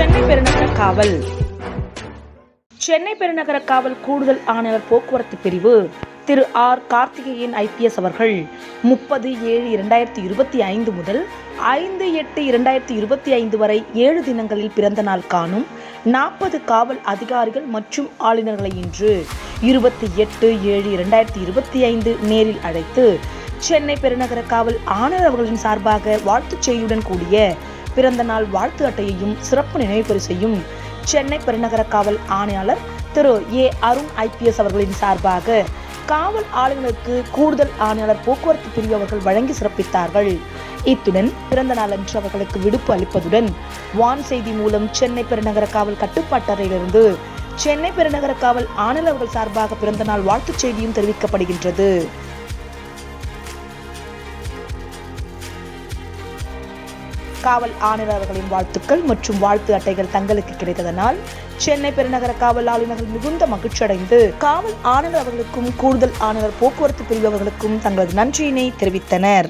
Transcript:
சென்னை பெருநகர காவல் சென்னை பெருநகர காவல் கூடுதல் ஆணையர் போக்குவரத்து பிரிவு திரு ஆர் கார்த்திகேயன் IPS அவர்கள் 30/7/2025 முதல் 5/8/2025 வரை 7 தினங்களில் பிறந்த நாள் காணும் 40 காவல் அதிகாரிகள் மற்றும் ஆளுநர்களை இன்று 28/7/2025 நேரில் அழைத்து சென்னை பெருநகர காவல் ஆணையர் அவர்களின் சார்பாக வாழ்த்துச் செய்தியுடன் கூடிய பிறந்த நாள் வாழ்த்து அட்டையையும் சிறப்பு நினைவு பரிசையும் சென்னை பெருநகர காவல் ஆணையாளர் திரு A. அருண் IPS அவர்களின் சார்பாக காவல் ஆளுநருக்கு கூடுதல் ஆணையாளர் போக்குவரத்து பிரிவு அவர்கள் வழங்கி சிறப்பித்தார்கள். இத்துடன் பிறந்த நாள் அன்று அவர்களுக்கு விடுப்பு அளிப்பதுடன் வான் செய்தி மூலம் சென்னை பெருநகர காவல் கட்டுப்பாட்டு அறையிலிருந்து சென்னை பெருநகர காவல் ஆணையாளர் அவர்கள் சார்பாக பிறந்த நாள் வாழ்த்துச் செய்தியும் தெரிவிக்கப்படுகின்றது. காவல் ஆணையர் அவர்களின் வாழ்த்துக்கள் மற்றும் வாழ்த்து அட்டைகள் தங்களுக்கு கிடைத்ததனால் சென்னை பெருநகர காவல் ஆளுநர்கள் மிகுந்த மகிழ்ச்சி அடைந்து காவல் ஆணையர் அவர்களுக்கும் கூடுதல் ஆணையர் போக்குவரத்து பிரிவு அவர்களுக்கும் தங்களது நன்றியினை தெரிவித்தனர்.